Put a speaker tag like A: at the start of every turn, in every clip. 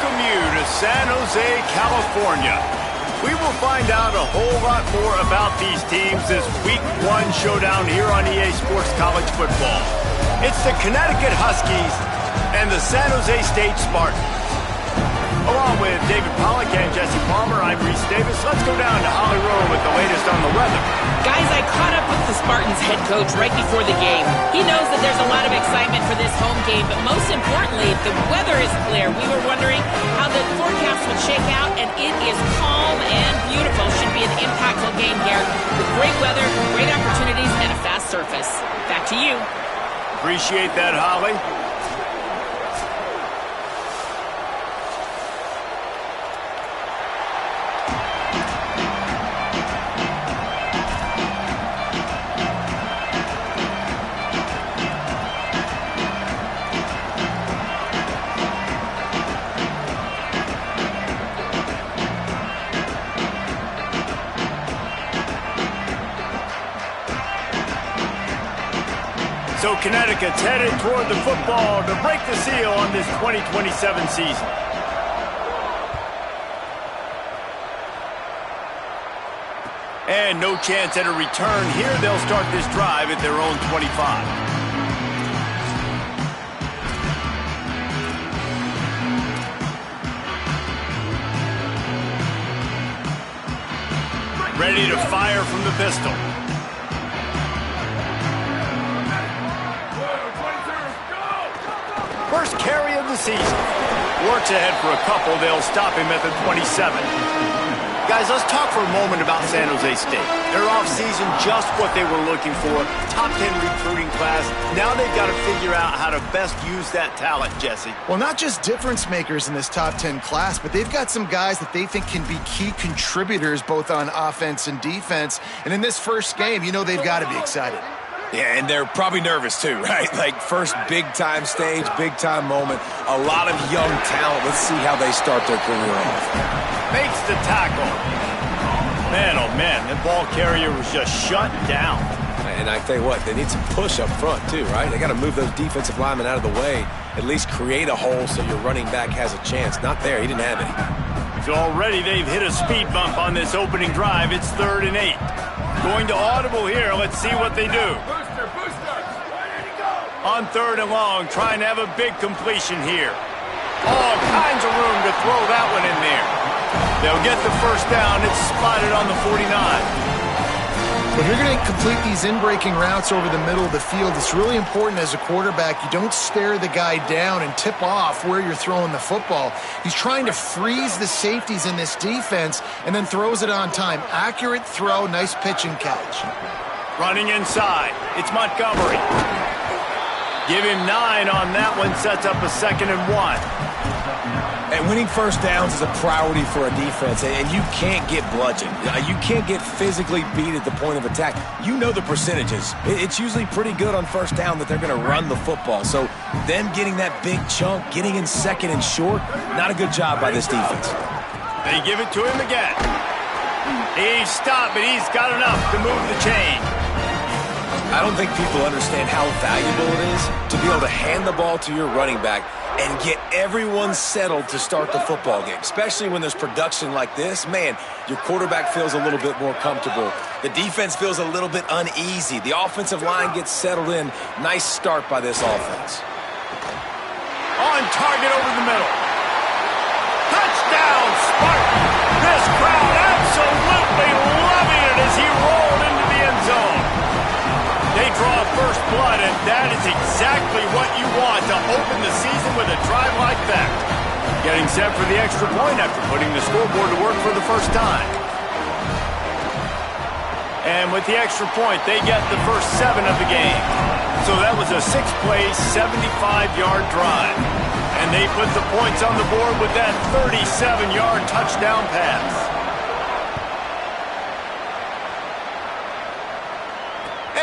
A: welcome you to San Jose, California. We will find out a whole lot more about these teams this Week 1 showdown here on EA Sports College Football. It's the Connecticut Huskies and the San Jose State Spartans. Along with David Pollack and Jesse Palmer, I'm Reese Davis. Let's go down to Holly Rowe with the latest on the weather.
B: Guys, I caught up with the Spartans head coach right before the game. He knows that there's a lot of excitement for this home game, but most importantly, the weather is clear. We were wondering how the forecast would shake out, and it is calm and beautiful. Should be an impactful game here with great weather, great opportunities, and a fast surface. Back to you.
A: Appreciate that, Holly. So Connecticut's headed toward the football to break the seal on this 2027 season. And no chance at a return here. They'll start this drive at their own 25. Ready to fire from the pistol. First carry of the season. Works ahead for a couple. They'll stop him at the 27. Guys, let's talk for a moment about San Jose State. Their offseason, just what they were looking for. Top 10 recruiting class. Now they've got to figure out how to best use that talent, Jesse.
C: Well, not just difference makers in this top 10 class, but they've got some guys that they think can be key contributors both on offense and defense. And in this first game, you know they've got to be excited.
D: Yeah, and they're probably nervous too, right? Like first big-time stage, big-time moment. A lot of young talent. Let's see how they start their career off.
A: Makes the tackle. Man, oh man, that ball carrier was just shut down.
D: And I tell you what, they need some push up front too, right? They got to move those defensive linemen out of the way, at least create a hole so your running back has a chance. Not there, he didn't have any.
A: So already they've hit a speed bump on this opening drive. It's 3rd and 8. Going to audible here. Let's see what they do. On 3rd and long, trying to have a big completion here. All kinds of room to throw that one in there. They'll get the first down. It's spotted on the 49.
C: If you're going to complete these in-breaking routes over the middle of the field, it's really important as a quarterback you don't stare the guy down and tip off where you're throwing the football. He's trying to freeze the safeties in this defense and then throws it on time. Accurate throw, nice pitch and catch.
A: Running inside. It's Montgomery. Give him 9 on that one. Sets up a 2nd and 1.
D: And winning first downs is a priority for a defense, and you can't get bludgeoned. You can't get physically beat at the point of attack. You know the percentages. It's usually pretty good on first down that they're going to run the football. So them getting that big chunk, getting in 2nd and short, not a good job by this defense.
A: They give it to him again. He's stopped, but he's got enough to move the chain.
D: I don't think people understand how valuable it is to be able to hand the ball to your running back and get everyone settled to start the football game, especially when there's production like this. Man, your quarterback feels a little bit more comfortable. The defense feels a little bit uneasy. The offensive line gets settled in. Nice start by this offense.
A: On target over the middle. Touchdown, Spartan! This crowd absolutely loving it as he rolled into the end zone. They draw first blood, and that is exactly what you want to open the season with a drive like that. Getting set for the extra point after putting the scoreboard to work for the first time. And with the extra point, they get the first 7 of the game. So that was a 6-play, 75-yard drive. And they put the points on the board with that 37-yard touchdown pass.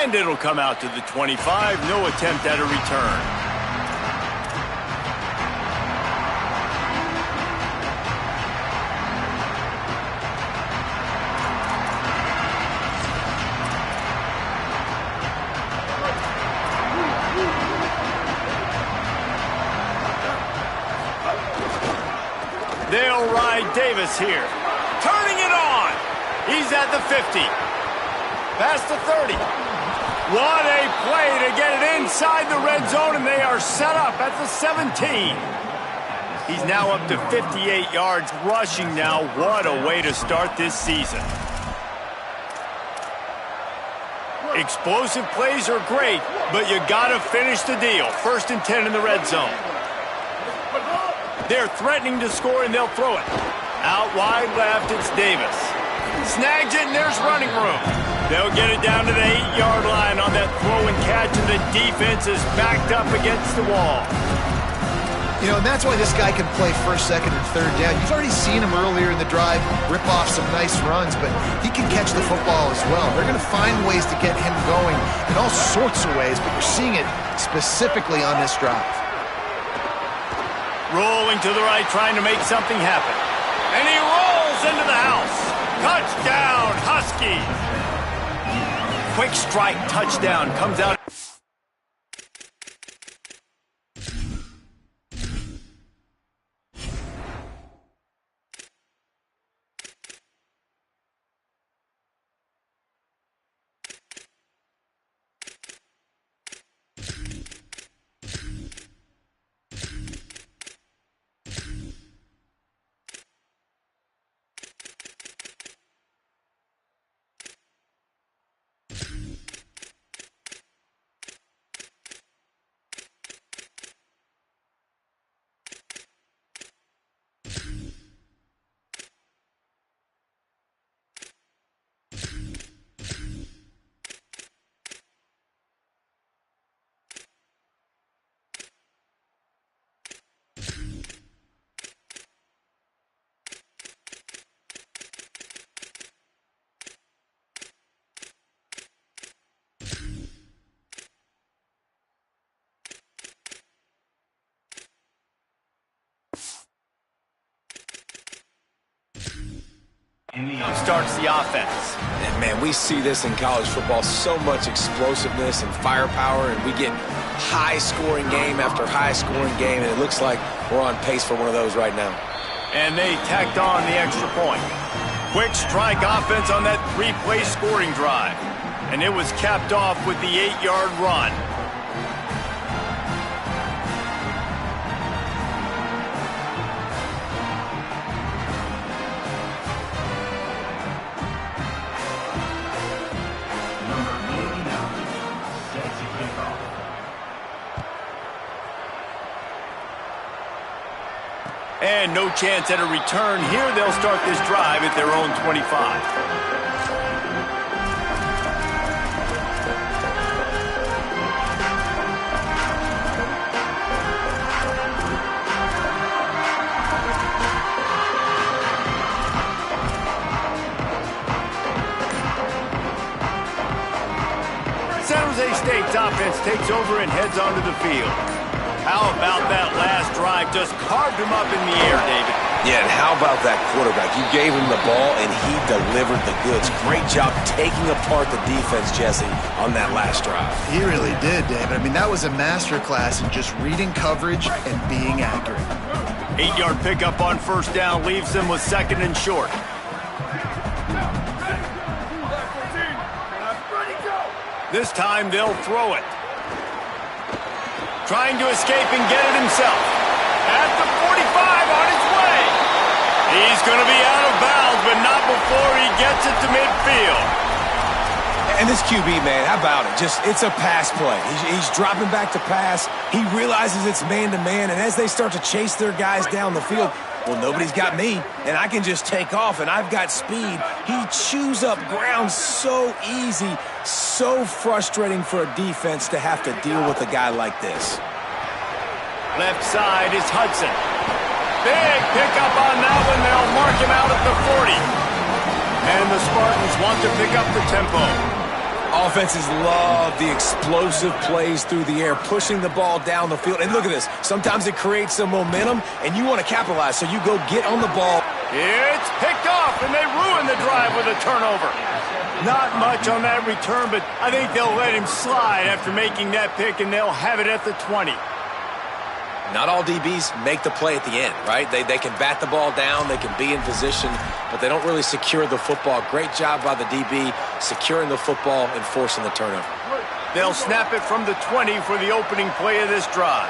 A: And it'll come out to the 25. No attempt at a return. by Davis here. Turning it on. He's at the 50. Past the 30. What a play to get it inside the red zone, and they are set up at the 17. He's now up to 58 yards rushing now. What a way to start this season. Explosive plays are great, but you got to finish the deal. 1st and 10 in the red zone. They're threatening to score, and they'll throw it. Out wide left, it's Davis. Snags it, and there's running room. They'll get it down to the 8-yard line on that throw and catch, and the defense is backed up against the wall.
C: You know, and that's why this guy can play 1st, 2nd, and 3rd down. You've already seen him earlier in the drive rip off some nice runs, but he can catch the football as well. They're going to find ways to get him going in all sorts of ways, but you're seeing it specifically on this drive.
A: Rolling to the right, trying to make something happen. And he rolls into the house. Touchdown, Huskies! Quick strike touchdown comes out. Starts the offense.
D: And, man, we see this in college football, so much explosiveness and firepower, and we get high-scoring game after high-scoring game, and it looks like we're on pace for one of those right now.
A: And they tacked on the extra point. Quick strike offense on that 3-play scoring drive. And it was capped off with the 8-yard run. And no chance at a return here. They'll start this drive at their own 25. San Jose State's offense takes over and heads onto the field. How about that last drive? Just carved him up in the air, David.
D: Yeah, and how about that quarterback? You gave him the ball, and he delivered the goods. Great job taking apart the defense, Jesse, on that last drive.
C: He really did, David. I mean, that was a masterclass in just reading coverage and being accurate.
A: 8-yard pickup on 1st down leaves them with 2nd and short. This time they'll throw it. Trying to escape and get it himself. At the 45 on his way. He's going to be out of bounds, but not before he gets it to midfield.
D: And this QB, man, how about it? It's a pass play. He's dropping back to pass. He realizes it's man-to-man, and as they start to chase their guys down the field, well, nobody's got me, and I can just take off, and I've got speed. He chews up ground so easy, so frustrating for a defense to have to deal with a guy like this.
A: Left side is Hudson. Big pickup on that one. They'll mark him out at the 40. And the Spartans want to pick up the tempo.
D: Offenses love the explosive plays through the air, pushing the ball down the field. And look at this. Sometimes it creates some momentum, and you want to capitalize, so you go get on the ball.
A: It's picked off, and they ruin the drive with a turnover. Not much on that return, but I think they'll let him slide after making that pick, and they'll have it at the 20.
D: Not all DBs make the play at the end, right? They can bat the ball down, they can be in position, but they don't really secure the football. Great job by the DB securing the football and forcing the turnover.
A: They'll snap it from the 20 for the opening play of this drive.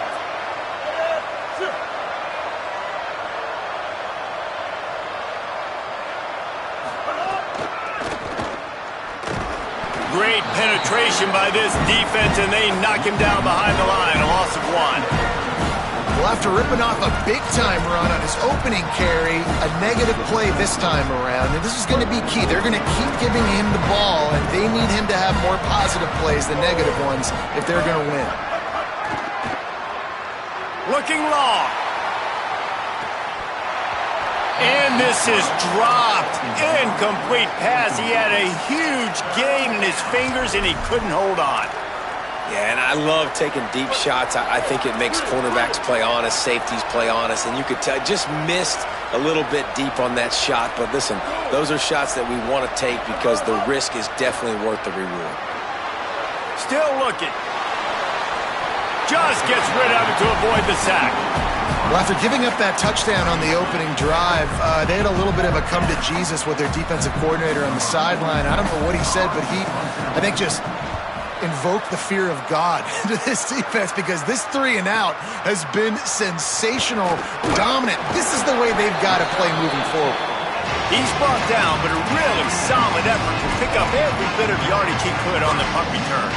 A: Great penetration by this defense, and they knock him down behind the line, a loss of 1.
C: Well, after ripping off a big-time run on his opening carry, a negative play this time around, and this is going to be key. They're going to keep giving him the ball, and they need him to have more positive plays than negative ones if they're going to win.
A: Looking long. And this is dropped. Incomplete pass. He had a huge gain in his fingers, and he couldn't hold on.
D: Yeah, and I love taking deep shots. I think it makes cornerbacks play honest, safeties play honest, and you could tell just missed a little bit deep on that shot. But listen, those are shots that we want to take because the risk is definitely worth the reward.
A: Still looking. Just gets rid of it to avoid the sack.
C: Well, after giving up that touchdown on the opening drive, they had a little bit of a come-to-Jesus with their defensive coordinator on the sideline. I don't know what he said, but he, I think, just invoked the fear of God into this defense because this 3-and-out has been sensational, dominant. This is the way they've got to play moving forward.
A: He's brought down, but a really solid effort to pick up every bit of yardage he could on the punt return.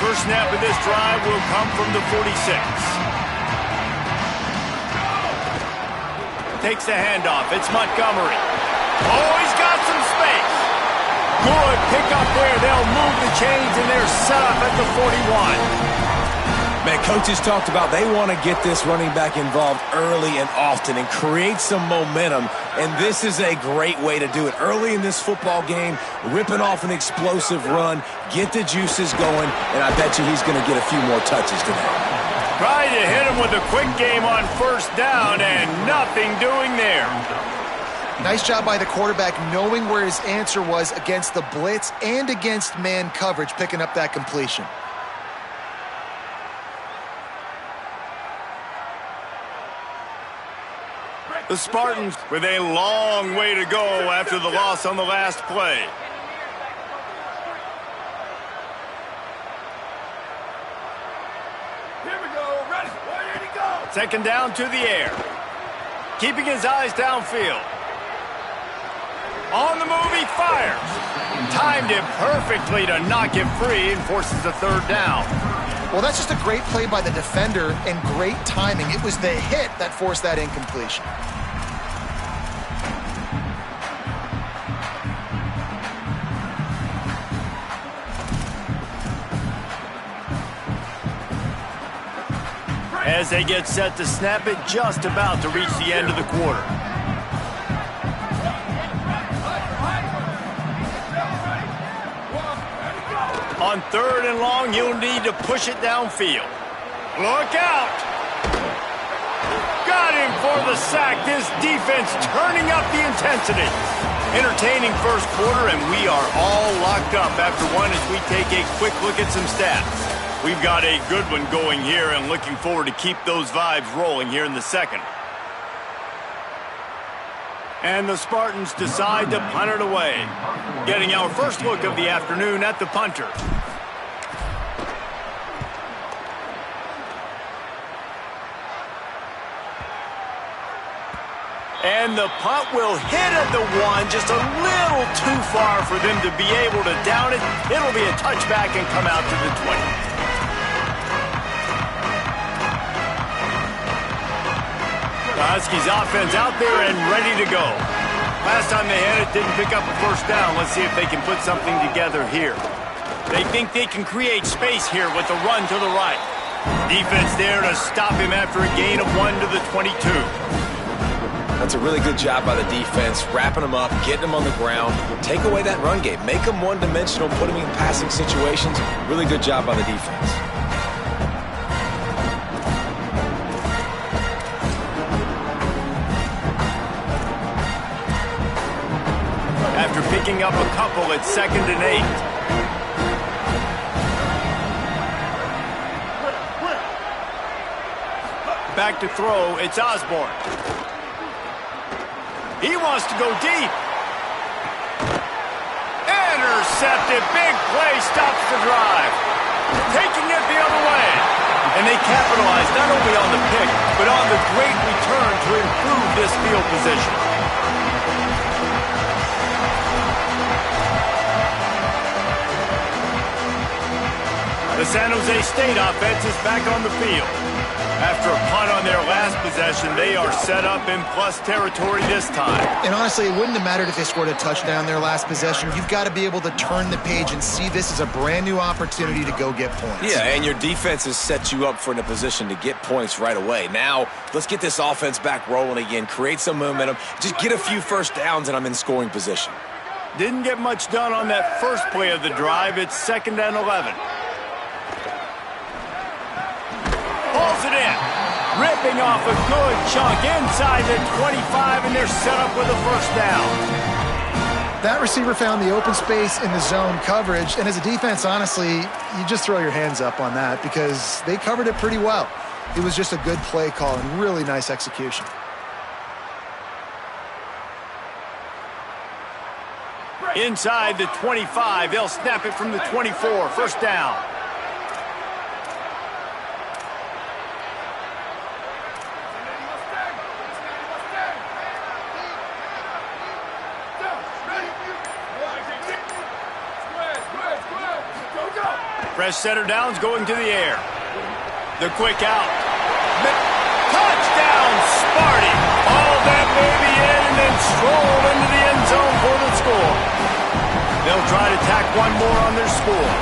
A: First snap of this drive will come from the 46. Takes the handoff. It's Montgomery. Oh, he's got some space. Good pickup there. They'll move the chains, and they're set up at the 41.
D: Man, coaches talked about they want to get this running back involved early and often and create some momentum, and this is a great way to do it. Early in this football game, ripping off an explosive run, get the juices going, and I bet you he's going to get a few more touches today.
A: Trying to hit him with a quick game on first down, and nothing doing there.
C: Nice job by the quarterback knowing where his answer was against the blitz and against man coverage, picking up that completion.
A: The Spartans with a long way to go after the loss on the last play.
E: Here we go, ready, where did he go?
A: Second down to the air. Keeping his eyes downfield. On the move, he fires. Timed it perfectly to knock him free and forces the third down.
C: Well, that's just a great play by the defender and great timing. It was the hit that forced that incompletion.
A: As they get set to snap it, just about to reach the end of the quarter. On third and long, you'll need to push it downfield. Look out! Got him for the sack. This defense turning up the intensity. Entertaining first quarter, and we are all locked up after one as we take a quick look at some stats. We've got a good one going here and looking forward to keep those vibes rolling here in the second. And the Spartans decide to punt it away. Getting our first look of the afternoon at the punter. And the punt will hit at the 1, just a little too far for them to be able to down it. It'll be a touchback and come out to the 20. The Huskies offense out there and ready to go. Last time they had it, didn't pick up a first down. Let's see if they can put something together here. They think they can create space here with the run to the right. Defense there to stop him after a gain of 1 to the 22.
D: That's a really good job by the defense, wrapping them up, getting them on the ground. Take away that run game. Make them one-dimensional, put them in passing situations. Really good job by the defense.
A: After picking up a couple, it's 2nd and 8. Back to throw, it's Osborne. He wants to go deep. Intercepted, big play, stops the drive. Taking it the other way. And they capitalize not only on the pick, but on the great return to improve this field position. The San Jose State offense is back on the field. After a punt on their last possession, they are set up in plus territory this time.
C: And honestly, it wouldn't have mattered if they scored a touchdown their last possession. You've got to be able to turn the page and see this as a brand new opportunity to go get points.
D: Yeah, and your defense has set you up for in a position to get points right away. Now, let's get this offense back rolling again, create some momentum, just get a few first downs, and I'm in scoring position.
A: Didn't get much done on that first play of the drive. It's 2nd and 11. Pulls it in. Ripping off a good chunk inside the 25, and they're set up with a first down.
C: That receiver found the open space in the zone coverage, and as a defense, honestly, you just throw your hands up on that because they covered it pretty well. It was just a good play call and really nice execution.
A: Inside the 25, they'll snap it from the 24, first down. Fresh setter downs going to the air. The quick out. Touchdown, Sparty. All that baby in and then stroll into the end zone for the score. They'll try to tack one more on their score.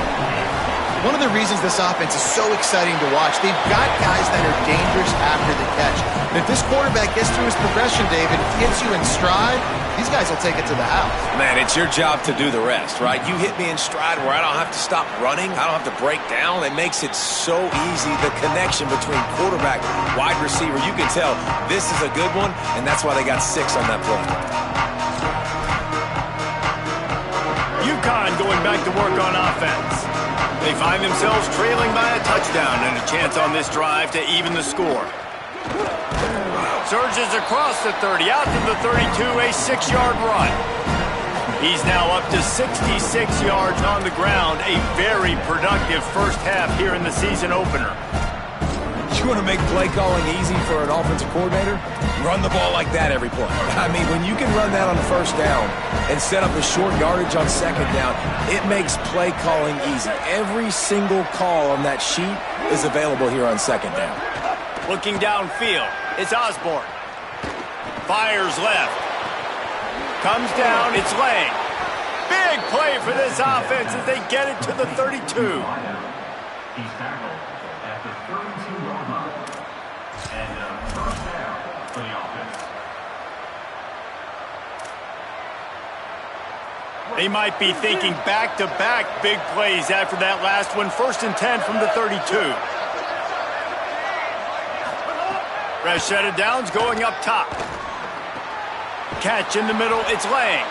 C: One of the reasons this offense is so exciting to watch, they've got guys that are dangerous after the catch. And if this quarterback gets through his progression, David, gets you in stride, these guys will take it to the house.
D: Man, it's your job to do the rest, right? You hit me in stride where I don't have to stop running. I don't have to break down. It makes it so easy, the connection between quarterback, wide receiver. You can tell this is a good one, and that's why they got 6 on that play.
A: UConn going back to work on offense. They find themselves trailing by a touchdown and a chance on this drive to even the score. Surges across the 30, out to the 32, a 6-yard run. He's now up to 66 yards on the ground, a very productive first half here in the season opener.
D: You want to make play calling easy for an offensive coordinator? Run the ball like that every play. I mean, when you can run that on the first down and set up a short yardage on second down, it makes play calling easy. Every single call on that sheet is available here on second down.
A: Looking downfield, it's Osborne. Fires left. Comes down, it's Lang. Big play for this offense as they get it to the 32.
F: He's tackled at the 32-yard line. And first down for the offense.
A: They might be thinking back-to-back big plays after that last one. 1st and 10 from the 32. Fresh set of downs going up top. Catch in the middle, it's Lang.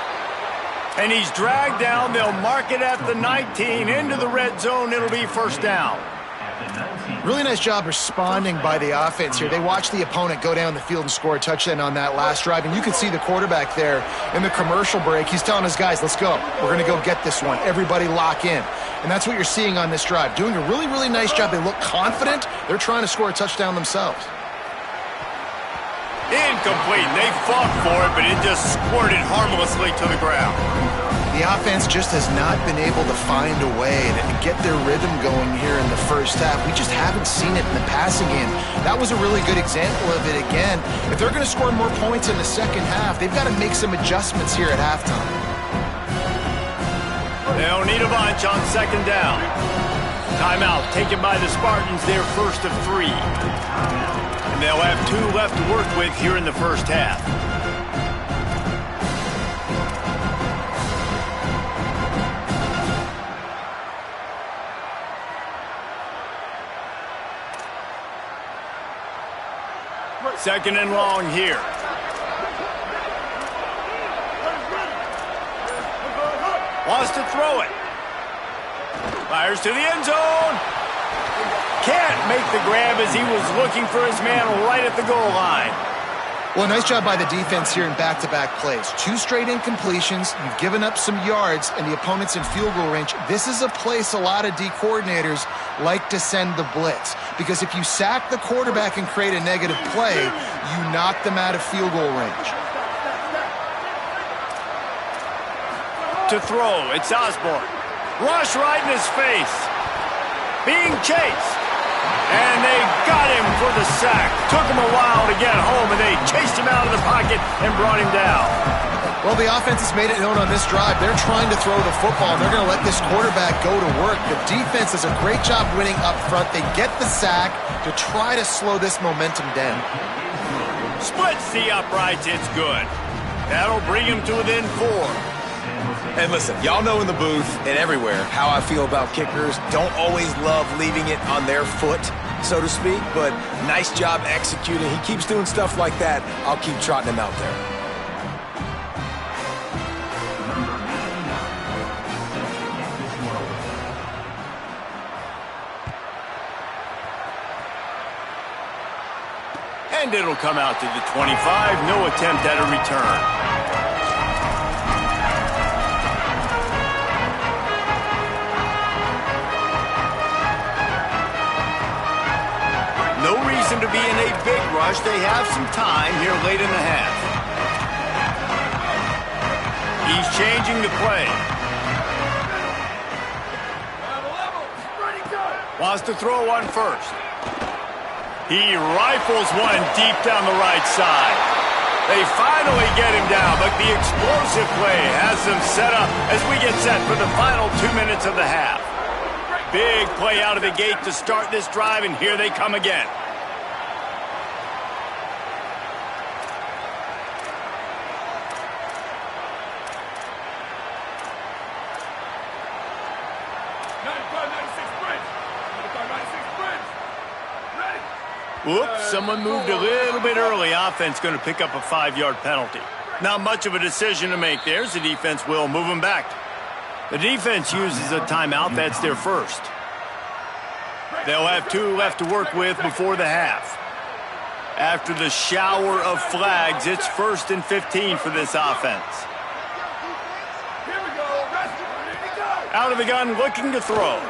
A: And he's dragged down. They'll mark it at the 19. Into the red zone, it'll be first down.
C: Really nice job responding by the offense here. They watched the opponent go down the field and score a touchdown on that last drive. And you can see the quarterback there in the commercial break. He's telling his guys, let's go. We're going to go get this one. Everybody lock in. And that's what you're seeing on this drive. Doing a really, really nice job. They look confident. They're trying to score a touchdown themselves.
A: Incomplete. They fought for it, but it just squirted harmlessly to the ground.
C: The offense just has not been able to find a way to get their rhythm going here in the first half. We just haven't seen it in the passing game. That was a really good example of it again. If they're going to score more points in the second half, they've got to make some adjustments here at halftime.
A: They'll need a bunch on second down. Timeout taken by the Spartans, their first of 3. And they'll have 2 left to work with here in the first half. Second and long here. Wants to throw it. Fires to the end zone. Can't make the grab as he was looking for his man right at the goal line.
C: Well, nice job by the defense here in back-to-back plays. 2 straight incompletions, you've given up some yards, and the opponent's in field goal range. This is a place a lot of D coordinators like to send the blitz, because if you sack the quarterback and create a negative play, you knock them out of field goal range.
A: To throw, it's Osborne. Rush right in his face. Being chased. And they got him for the sack. Took him a while to get home, and they chased him out of the pocket and brought him down.
C: Well, the offense has made it known on this drive. They're trying to throw the football, and they're going to let this quarterback go to work. The defense does a great job winning up front. They get the sack to try to slow this momentum down.
A: Splits the uprights. It's good. That'll bring him to within 4.
D: And listen, y'all know in the booth and everywhere how I feel about kickers. Don't always love leaving it on their foot, so to speak, but nice job executing. He keeps doing stuff like that. I'll keep trotting him out there.
A: And it'll come out to the 25. No attempt at a return. No reason to be in a big rush. They have some time here late in the half. He's changing the play. Wants to throw one first. He rifles one deep down the right side. They finally get him down, but the explosive play has them set up as we get set for the final 2 minutes of the half. Big play out of the gate to start this drive, and here they come again. Whoops, someone moved a little bit early. Offense going to pick up a 5-yard penalty. Not much of a decision to make there, as the defense will move them back. The defense uses a timeout. That's their first. They'll have 2 left to work with before the half. After the shower of flags, it's 1st and 15 for this offense. Out of the gun, looking to throw.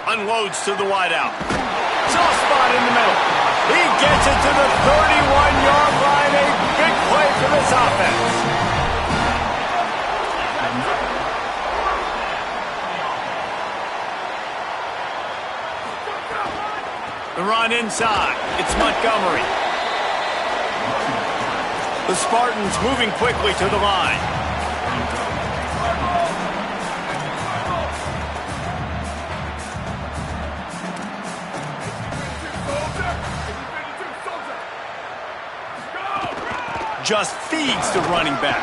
A: Unloads to the wideout. Soft spot in the middle. He gets it to the 31-yard line. A big play for this offense. The run inside. It's Montgomery. The Spartans moving quickly to the line. Just feeds the running back.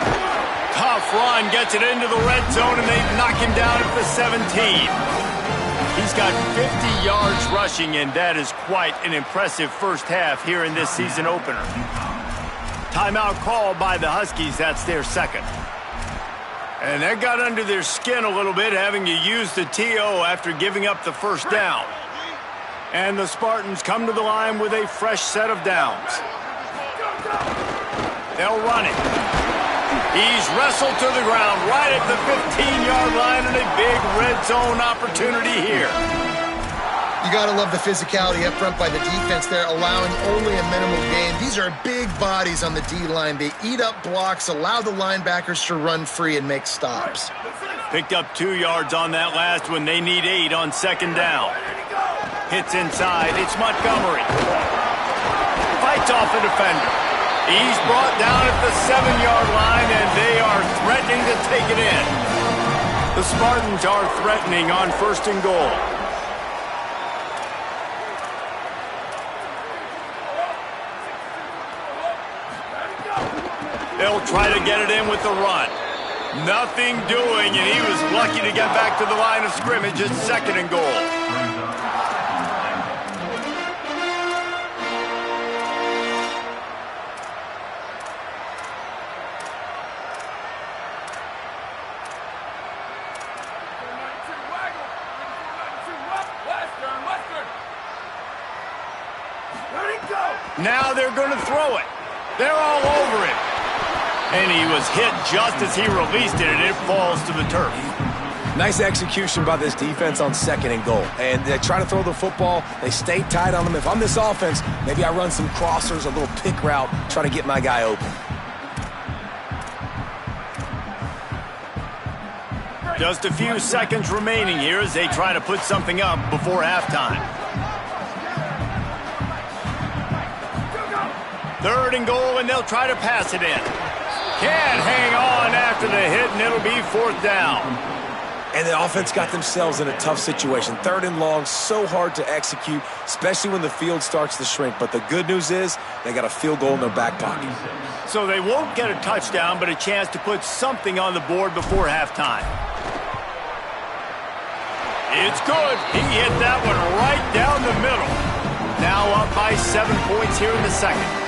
A: Tough run, gets it into the red zone, and they knock him down at the 17. He's got 50 yards rushing, and that is quite an impressive first half here in this season opener. Timeout called by the Huskies. That's their second. And that got under their skin a little bit, having to use the TO after giving up the first down. And the Spartans come to the line with a fresh set of downs. They'll run it. He's wrestled to the ground right at the 15-yard line, and a big red zone opportunity here.
C: You got to love the physicality up front by the defense there, allowing only a minimal gain. These are big bodies on the D-line. They eat up blocks, allow the linebackers to run free and make stops.
A: Picked up 2 yards on that last one. They need 8 on second down. Hits inside. It's Montgomery. Fights off a defender. He's brought down at the 7-yard line, and they are threatening to take it in. The Spartans are threatening on 1st and goal. They'll try to get it in with the run. Nothing doing, and he was lucky to get back to the line of scrimmage at 2nd and goal. Now they're going to throw it. They're all over it. And he was hit just as he released it, and it falls to the turf.
D: Nice execution by this defense on 2nd and goal. And they try to throw the football. They stay tight on them. If I'm this offense, maybe I run some crossers, a little pick route, try to get my guy open.
A: Just a few seconds remaining here as they try to put something up before halftime. 3rd and goal, and they'll try to pass it in. Can't hang on after the hit, and it'll be 4th down.
D: And the offense got themselves in a tough situation. 3rd and long, so hard to execute, especially when the field starts to shrink. But the good news is they got a field goal in their back pocket.
A: So they won't get a touchdown, but a chance to put something on the board before halftime. It's good. He hit that one right down the middle. Now up by 7 points here in the 2nd.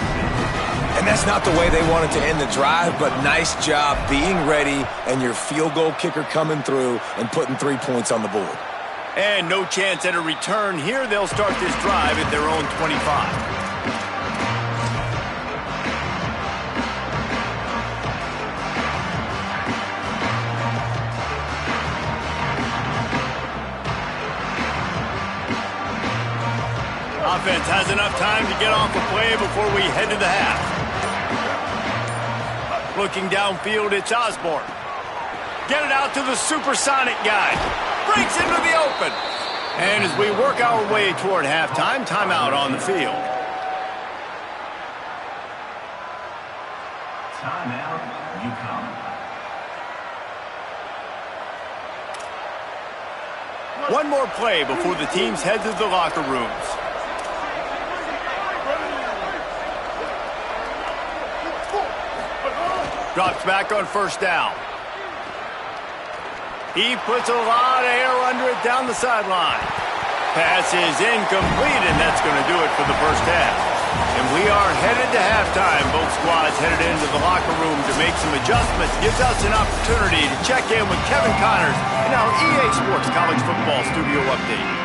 D: And that's not the way they wanted to end the drive, but nice job being ready and your field goal kicker coming through and putting 3 points on the board.
A: And no chance at a return here. They'll start this drive at their own 25. Offense has enough time to get off the play before we head to the half. Looking downfield, it's Osborne. Get it out to the supersonic guy. Breaks into the open. And as we work our way toward halftime, timeout on the field.
F: Timeout, UConn.
A: One more play before the teams head to the locker rooms. Drops back on 1st down. He puts a lot of air under it down the sideline. Pass is incomplete, and that's going to do it for the first half. And we are headed to halftime. Both squads headed into the locker room to make some adjustments. Gives us an opportunity to check in with Kevin Connors in our EA Sports College Football Studio Update.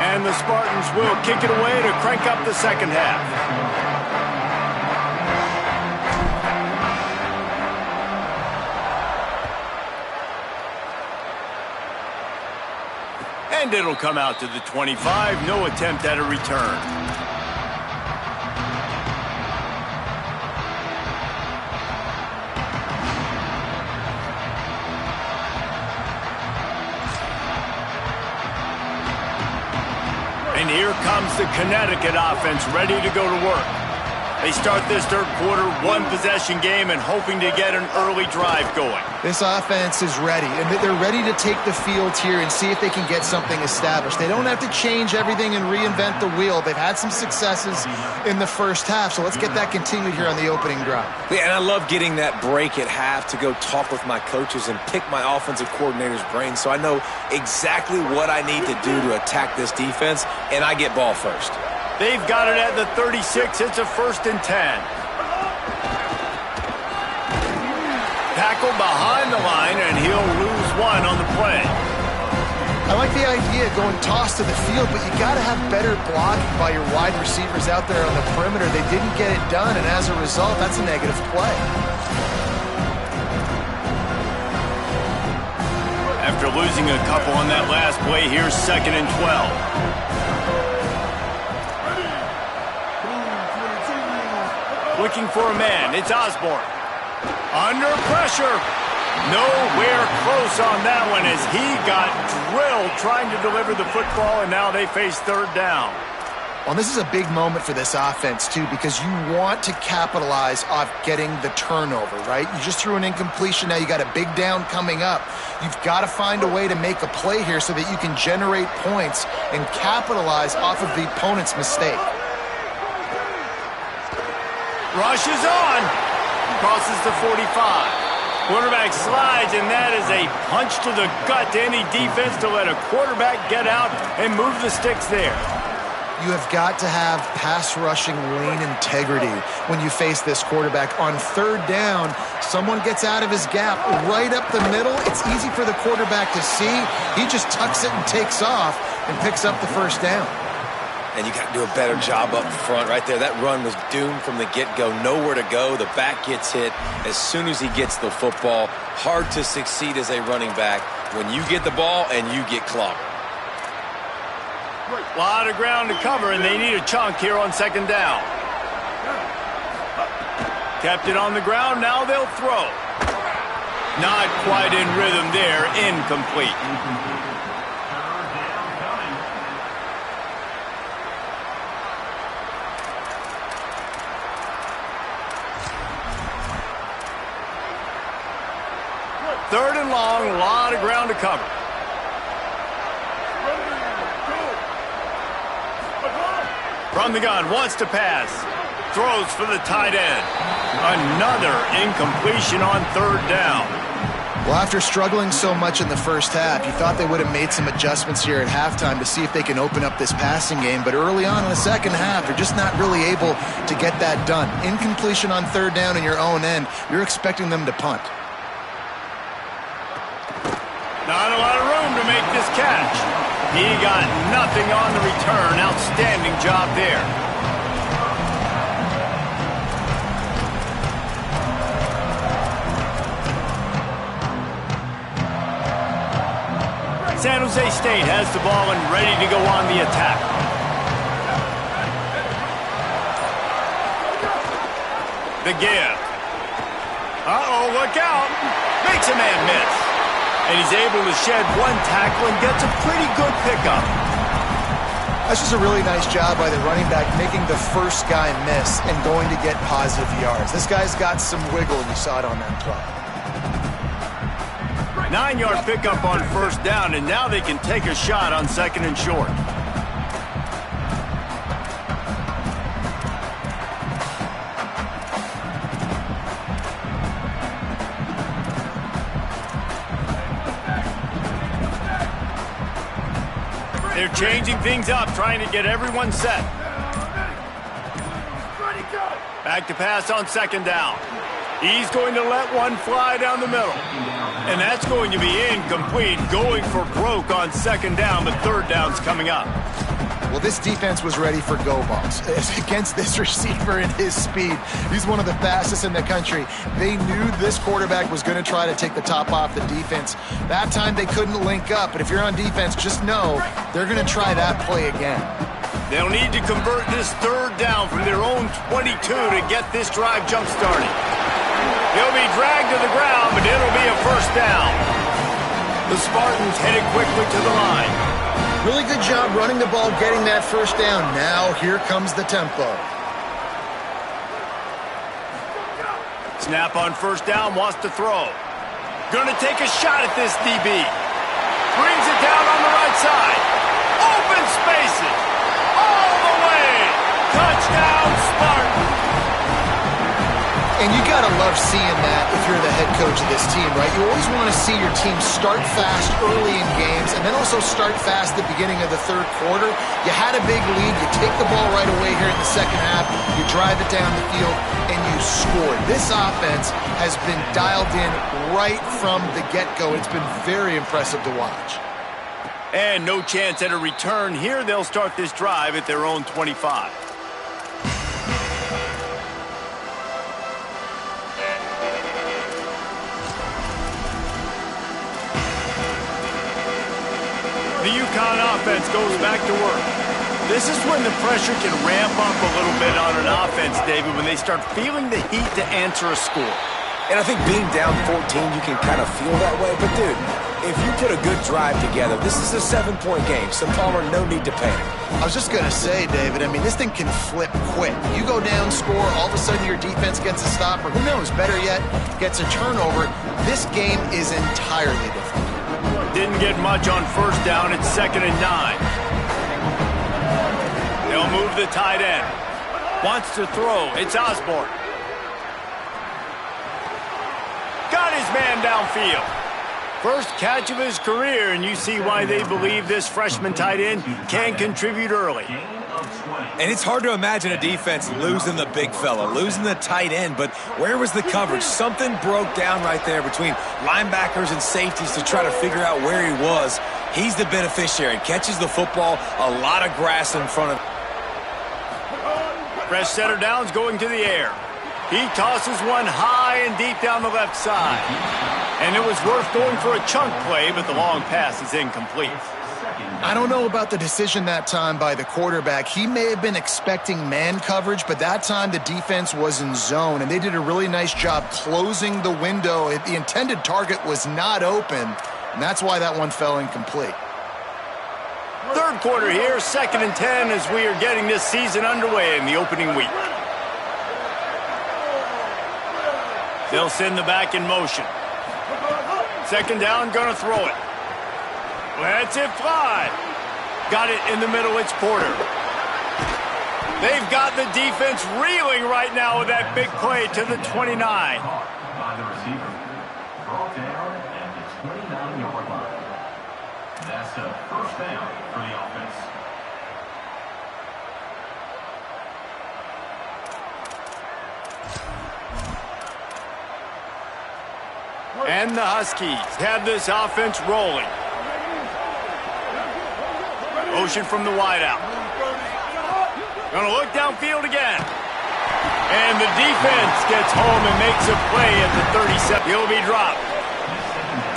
A: And the Spartans will kick it away to crank up the 2nd half. And it'll come out to the 25. No attempt at a return. And here comes the Connecticut offense ready to go to work. They start this 3rd quarter, 1-possession game, and hoping to get an early drive going.
C: This offense is ready, and they're ready to take the field here and see if they can get something established. They don't have to change everything and reinvent the wheel. They've had some successes in the 1st half, so let's get that continued here on the opening drive.
D: Yeah, and I love getting that break at half to go talk with my coaches and pick my offensive coordinator's brain so I know exactly what I need to do to attack this defense, and I get ball first.
A: They've got it at the 36. It's a 1st and 10. Tackle behind the line, and he'll lose one on the play.
C: I like the idea of going toss to the field, but you got to have better blocking by your wide receivers out there on the perimeter. They didn't get it done, and as a result, that's a negative play.
A: After losing a couple on that last play, here's 2nd and 12. Looking for a man. It's Osborne. Under pressure. Nowhere close on that one as he got drilled trying to deliver the football, and now they face 3rd down.
C: Well, this is a big moment for this offense, too, because you want to capitalize off getting the turnover, right? You just threw an incompletion. Now you got a big down coming up. You've got to find a way to make a play here so that you can generate points and capitalize off of the opponent's mistake.
A: Rush is on. Crosses the 45. Quarterback slides, and that is a punch to the gut to any defense to let a quarterback get out and move the sticks there.
C: You have got to have pass rushing lane integrity when you face this quarterback. On third down, someone gets out of his gap right up the middle. It's easy for the quarterback to see. He just tucks it and takes off and picks up the first down.
D: And you got to do a better job up front right there. That run was doomed from the get-go. Nowhere to go. The back gets hit as soon as he gets the football. Hard to succeed as a running back when you get the ball and you get clobbered.
A: A lot of ground to cover, and they need a chunk here on second down. Kept it on the ground, now they'll throw. Not quite in rhythm there, incomplete. Third and long, a lot of ground to cover. From the gun, wants to pass. Throws for the tight end. Another incompletion on third down.
C: Well, after struggling so much in the first half, you thought they would have made some adjustments here at halftime to see if they can open up this passing game. But early on in the second half, they're just not really able to get that done. Incompletion on third down in your own end, you're expecting them to punt.
A: Not a lot of room to make this catch. He got nothing on the return. Outstanding job there. San Jose State has the ball and ready to go on the attack. The give. Uh-oh, look out. Makes a man miss. And he's able to shed one tackle and gets a pretty good pickup.
C: That's just a really nice job by the running back, making the first guy miss and going to get positive yards. This guy's got some wiggle, and you saw it on that play.
A: 9-yard pickup on first down, and now they can take a shot on second and short. They're changing things up, trying to get everyone set. Back to pass on second down. He's going to let one fly down the middle. And that's going to be incomplete, going for broke on second down, but third down's coming up.
C: Well, this defense was ready for go balls against this receiver and his speed. He's one of the fastest in the country. They knew this quarterback was going to try to take the top off the defense. That time they couldn't link up, but if you're on defense, just know they're going to try that play again.
A: They'll need to convert this third down from their own 22 to get this drive jump-started. He'll be dragged to the ground, but it'll be a first down. The Spartans headed quickly to the line.
C: Really good job running the ball, getting that first down. Now here comes the tempo.
A: Snap on first down, wants to throw. Gonna take a shot at this DB. Brings it down on the right side. Open spaces. All the way. Touchdown, Spartans.
C: And you gotta love seeing that if you're the head coach of this team, right? You always want to see your team start fast early in games and then also start fast at the beginning of the third quarter. You had a big lead, you take the ball right away here in the second half, you drive it down the field, and you score. This offense has been dialed in right from the get-go. It's been very impressive to watch.
A: And no chance at a return here. They'll start this drive at their own 25. The UConn offense goes back to work. This is when the pressure can ramp up a little bit on an offense, David, when they start feeling the heat to answer a score.
D: And I think being down 14, you can kind of feel that way. But, dude, if you put a good drive together, this is a 7-point game. So, Palmer, no need to panic.
C: I was just going to say, David, I mean, this thing can flip quick. You go down, score, all of a sudden your defense gets a stop, or who knows, better yet, gets a turnover. This game is entirely different.
A: Didn't get much on first down. It's 2nd and 9. They'll move the tight end. Wants to throw. It's Osborne. Got his man downfield. First catch of his career, and you see why they believe this freshman tight end can contribute early.
D: And it's hard to imagine a defense losing the big fella, losing the tight end, but where was the coverage? Something broke down right there between linebackers and safeties to try to figure out where he was. He's the beneficiary. Catches the football, a lot of grass in front of him.
A: Fresh setter downs going to the air. He tosses one high and deep down the left side. And it was worth going for a chunk play, but the long pass is incomplete.
C: I don't know about the decision that time by the quarterback. He may have been expecting man coverage, but that time the defense was in zone, and they did a really nice job closing the window. The intended target was not open, and that's why that one fell incomplete.
A: Third quarter here, 2nd and 10 as we are getting this season underway in the opening week. They'll send the back in motion. 2nd down, gonna throw it. Lets it fly. Got it in the middle, it's Porter. They've got the defense reeling right now with that big play to the 29.
F: By the receiver. Brought down at the 29-yard line. That's a first down for the offense.
A: And the Huskies have this offense rolling. Motion from the wideout. Gonna look downfield again. And the defense gets home and makes a play at the 37. He'll be dropped.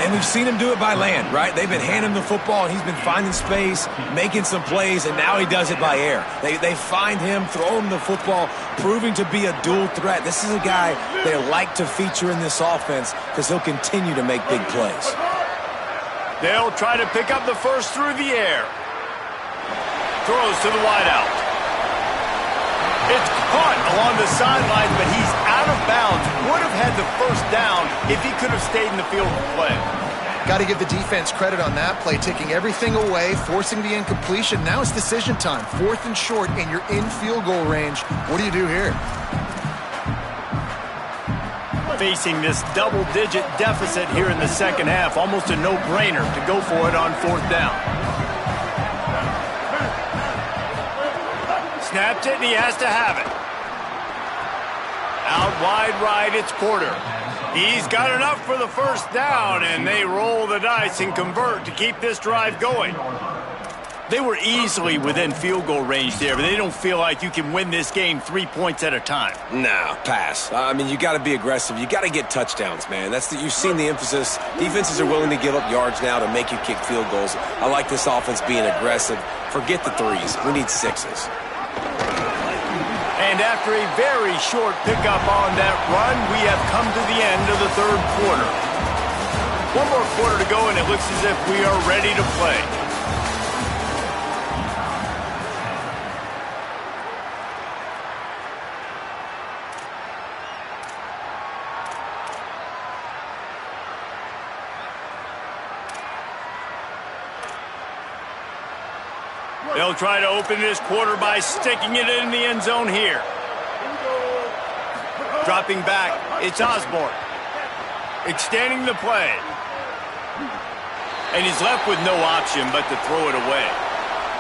D: And we've seen him do it by land, right? They've been handing him the football, and he's been finding space, making some plays, and now he does it by air. They find him, throw him the football, proving to be a dual threat. This is a guy they like to feature in this offense because he'll continue to make big plays.
A: They'll try to pick up the first through the air. Throws to the wideout. It's caught along the sideline, but he's out of bounds. Would have had the first down if he could have stayed in the field of play.
C: Got to give the defense credit on that play, taking everything away, forcing the incompletion. Now it's decision time. 4th and short, and you're in field goal range. What do you do here?
A: Facing this double-digit deficit here in the second half, almost a no-brainer to go for it on 4th down. Snapped it, and he has to have it. Out wide right, it's Porter. He's got enough for the first down, and they roll the dice and convert to keep this drive going. They were easily within field goal range there, but they don't feel like you can win this game 3 points at a time.
D: Nah, pass. I mean, you got to be aggressive. You got to get touchdowns, man. You've seen the emphasis. Defenses are willing to give up yards now to make you kick field goals. I like this offense being aggressive. Forget the threes. We need 6s.
A: And after a very short pickup on that run, we have come to the end of the 3rd quarter. One more quarter to go, and it looks as if we are ready to play. They'll try to open this quarter by sticking it in the end zone here. Dropping back, it's Osborne. Extending the play. And he's left with no option but to throw it away.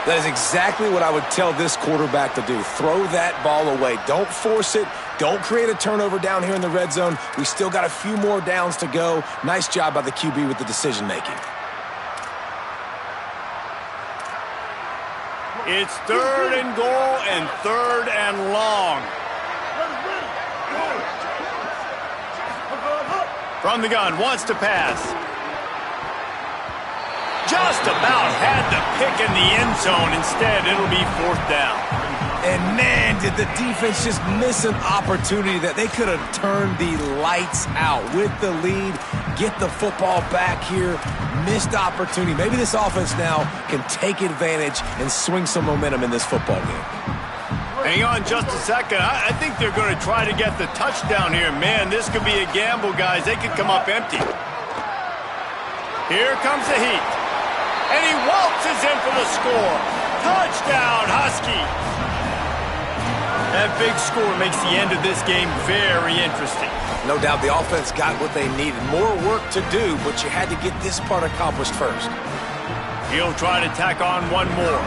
D: That is exactly what I would tell this quarterback to do. Throw that ball away. Don't force it. Don't create a turnover down here in the red zone. We still got a few more downs to go. Nice job by the QB with the decision-making.
A: It's 3rd and goal and 3rd and long. From the gun, wants to pass. Just about had the pick in the end zone. Instead, it'll be 4th down.
D: And man, did the defense just miss an opportunity that they could have turned the lights out with the lead, get the football back here. Missed opportunity. Maybe this offense now can take advantage and swing some momentum in this football game.
A: Hang on just a second. I think they're going to try to get the touchdown here. Man, this could be a gamble, guys. They could come up empty. Here comes the heat. And he waltzes in for the score. Touchdown, Husky. That big score makes the end of this game very interesting.
D: No doubt the offense got what they needed. More work to do, but you had to get this part accomplished first.
A: He'll try to tack on one more.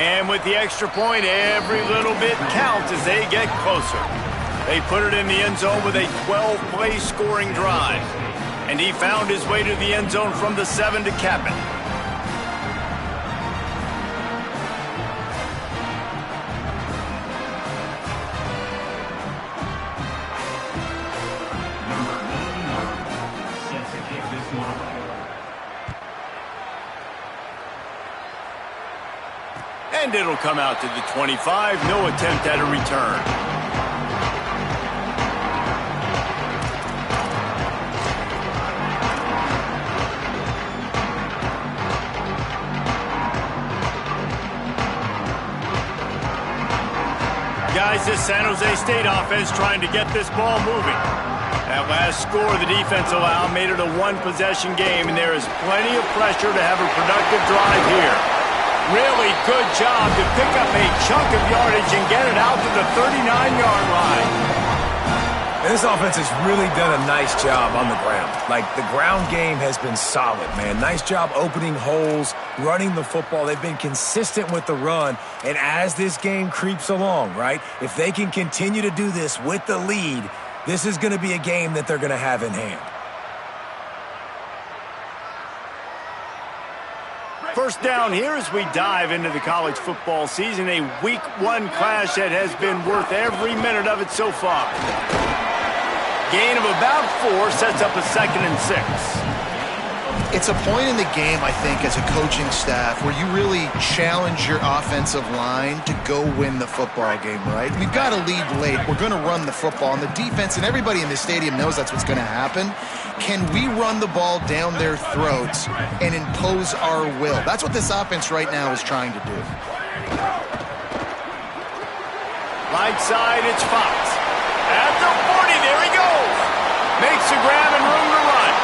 A: And with the extra point, every little bit counts as they get closer. They put it in the end zone with a 12-play scoring drive. And he found his way to the end zone from the 7 to cap it. And it'll come out to the 25. No attempt at a return. Guys, this San Jose State offense trying to get this ball moving. That last score the defense allowed made it a one-possession game, and there is plenty of pressure to have a productive drive here. Really good job to pick up a chunk of yardage and get it out to the 39-yard line.
D: And this offense has really done a nice job on the ground. Like, the ground game has been solid, man. Nice job opening holes, running the football. They've been consistent with the run. And as this game creeps along, right, if they can continue to do this with the lead, this is going to be a game that they're going to have in hand.
A: First down here as we dive into the college football season, a Week 1 clash that has been worth every minute of it so far. Gain of about 4 sets up a 2nd and 6.
C: It's a point in the game, I think, as a coaching staff where you really challenge your offensive line to go win the football game, right? We've got to lead late. We're going to run the football, and the defense and everybody in the stadium knows that's what's going to happen. Can we run the ball down their throats and impose our will? That's what this offense right now is trying to do.
A: Right side, it's Fox. At the 40, there he goes. Makes a grab and room to run.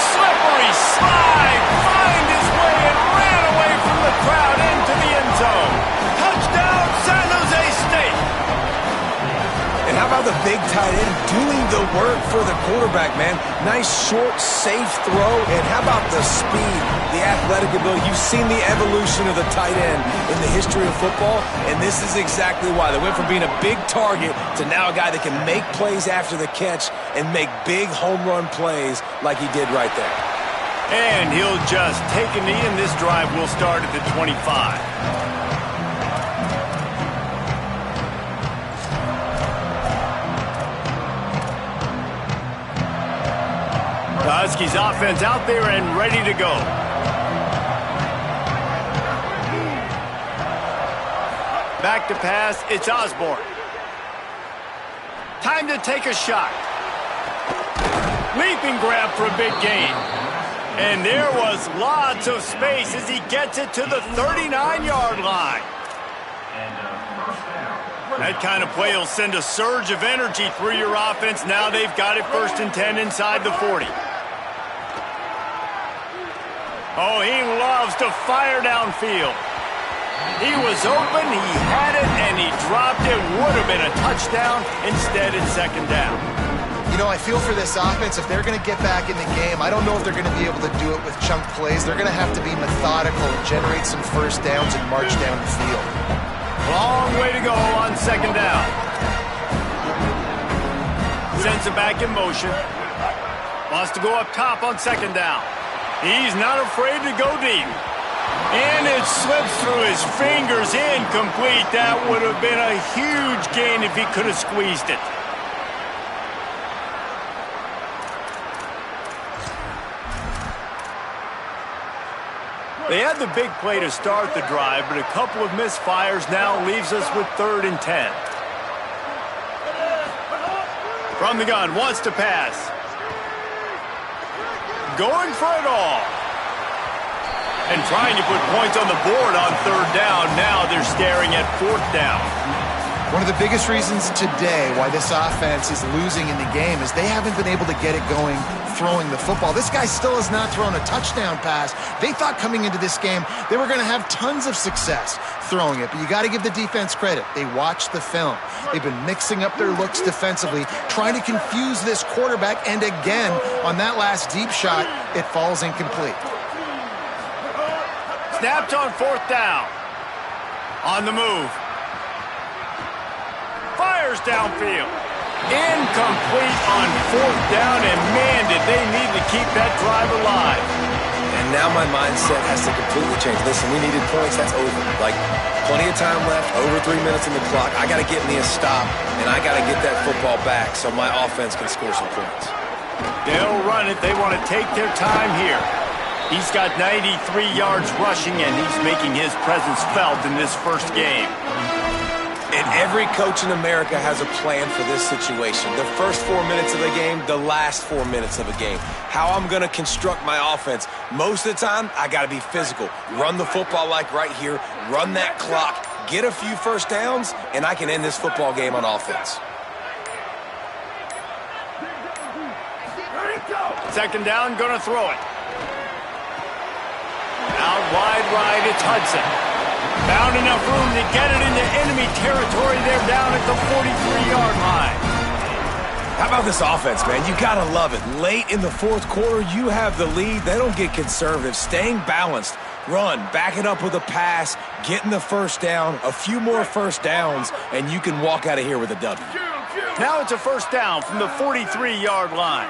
A: Slippery slide, find his way and ran away from the crowd into the end zone. Touchdown, San Jose State.
D: And how about the big tight end doing the work for the quarterback, man? Nice, short, safe throw. And how about the speed, the athletic ability? You've seen the evolution of the tight end in the history of football, and this is exactly why. They went from being a big target to now a guy that can make plays after the catch and make big home run plays like he did right there.
A: And he'll just take a knee, and this drive will start at the 25. The Huskies offense out there and ready to go. Back to pass, it's Osborne. Time to take a shot. Leaping grab for a big gain. And there was lots of space as he gets it to the 39-yard line. That kind of play will send a surge of energy through your offense. Now they've got it 1st and 10 inside the 40. Oh, he loves to fire downfield. He was open, he had it, and he dropped it. Would have been a touchdown. Instead, it's 2nd down.
C: You know, I feel for this offense, if they're going to get back in the game, I don't know if they're going to be able to do it with chunk plays. They're going to have to be methodical and generate some first downs and march down the field.
A: Long way to go on 2nd down. Sends it back in motion. Wants to go up top on 2nd down. He's not afraid to go deep. And it slips through his fingers, incomplete. That would have been a huge gain if he could have squeezed it. They had the big play to start the drive, but a couple of misfires now leaves us with 3rd and 10. From the gun, wants to pass. Going for it all. And trying to put points on the board on 3rd down. Now they're staring at 4th down.
C: One of the biggest reasons today why this offense is losing in the game is they haven't been able to get it going throwing the football. This guy still has not thrown a touchdown pass. They thought coming into this game they were going to have tons of success throwing it, but you got to give the defense credit. They watched the film. They've been mixing up their looks defensively, trying to confuse this quarterback, and again, on that last deep shot, it falls incomplete.
A: Snapped on 4th down. On the move. Fires downfield. Incomplete on 4th down, and man, did they need to keep that drive alive.
D: And now my mindset has to completely change. Listen, we needed points. That's over. Like, plenty of time left, over 3 minutes on the clock. I got to get me a stop, and I got to get that football back so my offense can score some points.
A: They'll run it. They want to take their time here. He's got 93 yards rushing, and he's making his presence felt in this first game.
D: And every coach in America has a plan for this situation. The first 4 minutes of the game, the last 4 minutes of a game. How I'm going to construct my offense. Most of the time, I got to be physical. Run the football like right here. Run that clock. Get a few first downs, and I can end this football game on offense.
A: Second down, going to throw it. Out wide right, it's Hudson. Found enough room to get it into enemy territory. They're down at the 43-yard line.
D: How about this offense, man? You got to love it. Late in the fourth quarter, you have the lead. They don't get conservative. Staying balanced. Run, back it up with a pass, getting the first down, a few more first downs, and you can walk out of here with a W.
A: Now it's a first down from the 43-yard line.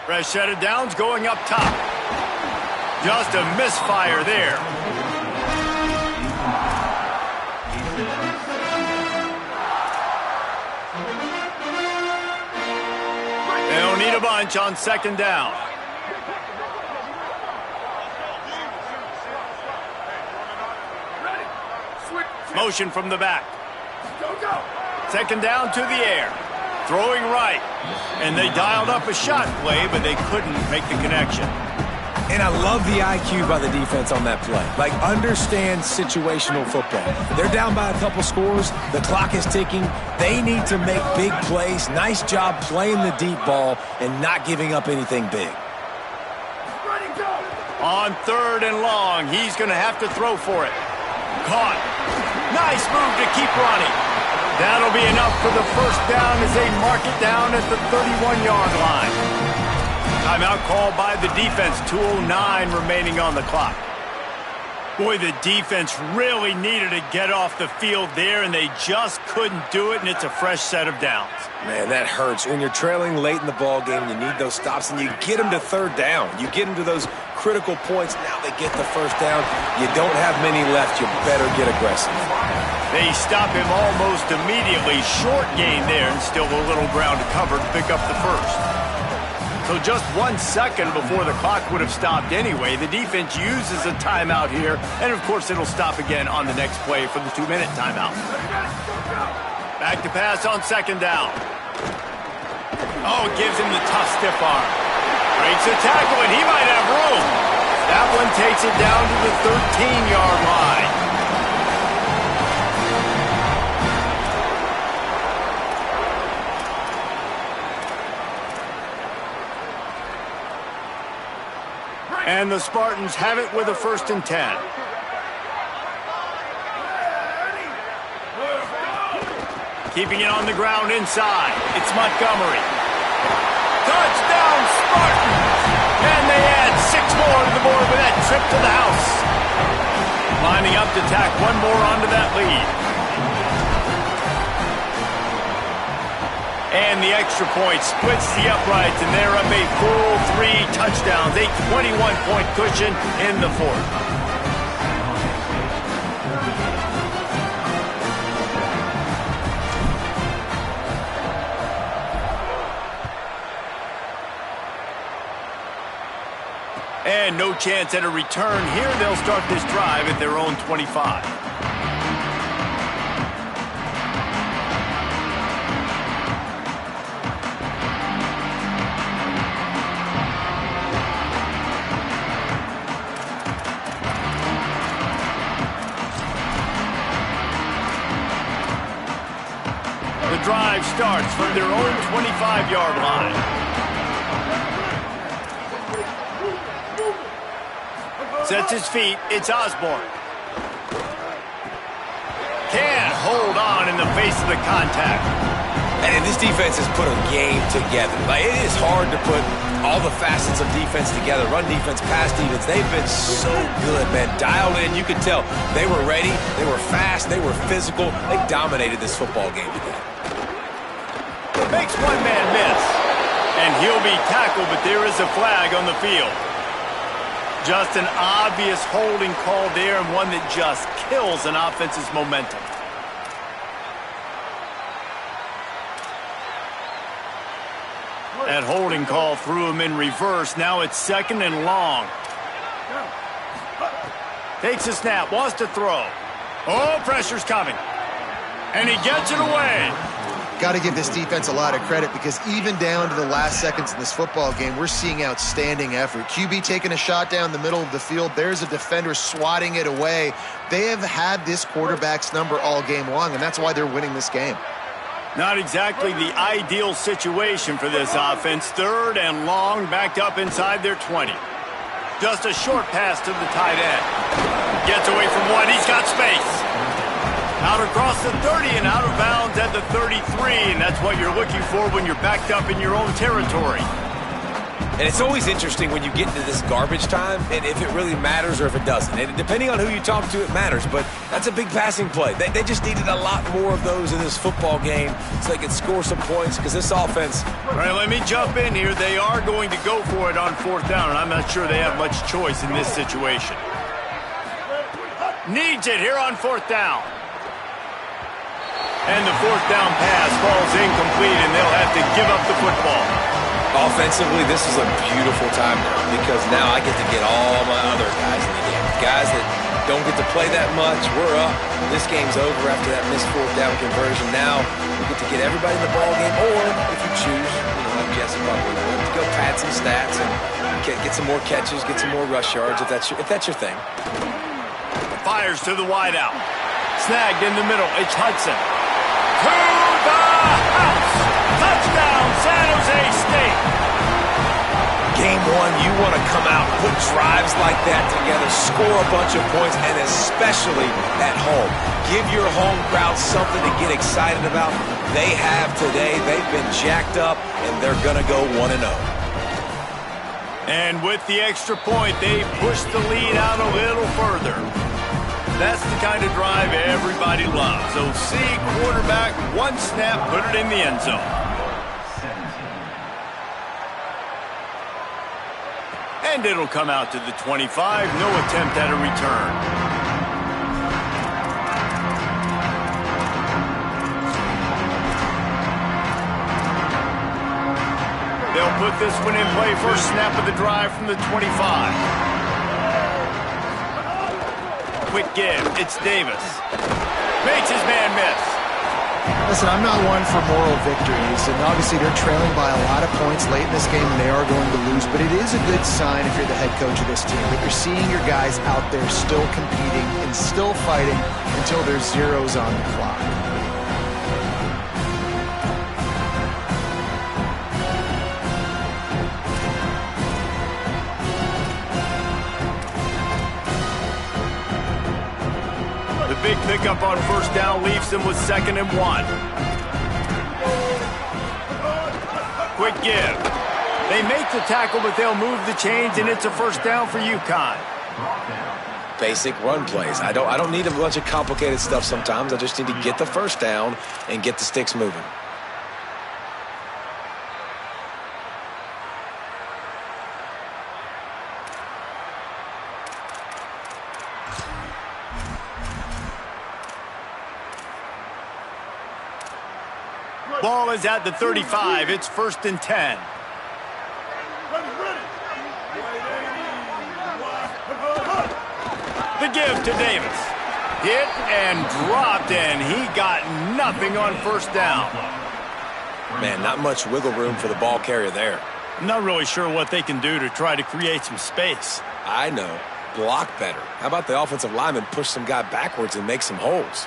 A: Fresh set of downs going up top. Just a misfire there. They'll need a bunch on second down. Motion from the back. Second down to the air. Throwing right. And they dialed up a shot play, but they couldn't make the connection.
D: And I love the IQ by the defense on that play. Like, understand situational football. They're down by a couple scores. The clock is ticking. They need to make big plays. Nice job playing the deep ball and not giving up anything big.
A: On 3rd and long, he's going to have to throw for it. Caught. Nice move to keep running. That'll be enough for the first down as they mark it down at the 31-yard line. Timeout called by the defense. 2:09 remaining on the clock. Boy, the defense really needed to get off the field there, and they just couldn't do it, and it's a fresh set of downs.
D: Man, that hurts. When you're trailing late in the ball game, you need those stops, and you get them to 3rd down. You get them to those critical points. Now they get the first down. You don't have many left. You better get aggressive.
A: They stop him almost immediately. Short gain there, and still a little ground to cover to pick up the first. So just 1 second before the clock would have stopped anyway. The defense uses a timeout here, and of course it'll stop again on the next play for the 2-minute timeout. Back to pass on second down. Oh, gives him the tough stiff arm. Breaks a tackle, and he might have room. That one takes it down to the 13-yard line. And the Spartans have it with a 1st and 10. Keeping it on the ground inside. It's Montgomery. Touchdown, Spartans! And they add 6 more to the board with that trip to the house. Lining up to tack one more onto that lead. And the extra point splits the uprights, and they're up a full 3 touchdowns, a 21-point cushion in the 4th. And no chance at a return here. They'll start this drive at their own 25. drive starts from their own 25-yard line. Sets his feet. It's Osborne. Can't hold on in the face of the contact.
D: And this defense has put a game together. Like, it is hard to put all the facets of defense together. Run defense, pass defense. They've been so good, man. Dialed in. You could tell they were ready. They were fast. They were physical. They dominated this football game today.
A: Makes one man miss. And he'll be tackled, but there is a flag on the field. Just an obvious holding call there, and one that just kills an offense's momentum. That holding call threw him in reverse. Now it's 2nd and long. Takes a snap, wants to throw. Oh, pressure's coming. And he gets it away.
C: Got to give this defense a lot of credit, because even down to the last seconds in this football game, we're seeing outstanding effort. QB taking a shot down the middle of the field. There's a defender swatting it away. They have had this quarterback's number all game long, and that's why they're winning this game.
A: Not exactly the ideal situation for this offense. 3rd and long, backed up inside their 20. Just a short pass to the tight end. Gets away from one. He's got space. Out across the 30 and out of bounds at the 33, and that's what you're looking for when you're backed up in your own territory.
D: And it's always interesting when you get into this garbage time, and if it really matters or if it doesn't. And depending on who you talk to, it matters. But that's a big passing play. They just needed a lot more of those in this football game so they could score some points, because this offense...
A: All right, let me jump in here. They are going to go for it on 4th down, and I'm not sure they have much choice in this situation. Needs it here on 4th down. And the 4th down pass falls incomplete, and they'll have to give up the football.
D: Offensively, this is a beautiful time because now I get to get all my other guys in the game. Guys that don't get to play that much, we're up. This game's over after that missed 4th down conversion. Now we get to get everybody in the ball game, or if you choose, like Jesse probably would, to go pad some stats and get some more catches, get some more rush yards if that's your thing.
A: Fires to the wideout. Snagged in the middle. It's Hudson. To the house. Touchdown, San Jose State.
D: Game 1, you want to come out, put drives like that together, score a bunch of points, and especially at home. Give your home crowd something to get excited about. They have today. They've been jacked up, and they're going to go 1-0.
A: And with the extra point, they push the lead out a little further. That's the kind of drive everybody loves. So see quarterback, one snap, put it in the end zone. And it'll come out to the 25. No attempt at a return. They'll put this one in play. First snap of the drive from the 25. Quick give. It's Davis. Makes his man miss.
C: Listen, I'm not one for moral victories, and obviously they're trailing by a lot of points late in this game, and they are going to lose, but it is a good sign if you're the head coach of this team that you're seeing your guys out there still competing and still fighting until there's zeros on the clock.
A: Big pickup on first down leaves them with 2nd and 1. Quick give. They make the tackle, but they'll move the chains, and it's a first down for UConn.
D: Basic run plays. I don't need a bunch of complicated stuff sometimes. I just need to get the first down and get the sticks moving.
A: Ball is at the 35. It's 1st and 10. The give to Davis. Hit and dropped, and he got nothing on first down.
D: Man, not much wiggle room for the ball carrier there.
A: I'm not really sure what they can do to try to create some space.
D: I know. Block better. How about the offensive lineman push some guy backwards and make some holes?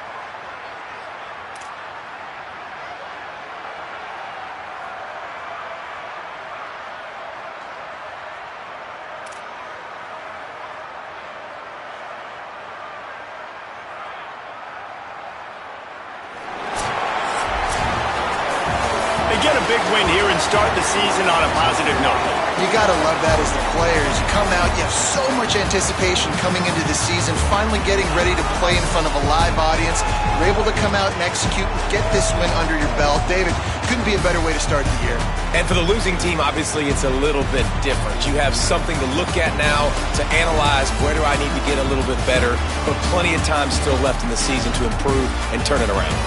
A: big win here and start the season on a positive note.
C: You got to love that as the players. You come out, you have so much anticipation coming into the season, finally getting ready to play in front of a live audience. You're able to come out and execute and get this win under your belt. David, couldn't be a better way to start the year.
D: And for the losing team, obviously, it's a little bit different. You have something to look at now, to analyze where do I need to get a little bit better, but plenty of time still left in the season to improve and turn it around.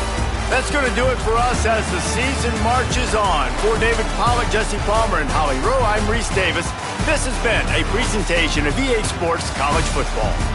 A: That's going to do it for us as the season marches on. For David Pollack, Jesse Palmer, and Holly Rowe, I'm Reese Davis. This has been a presentation of EA Sports College Football.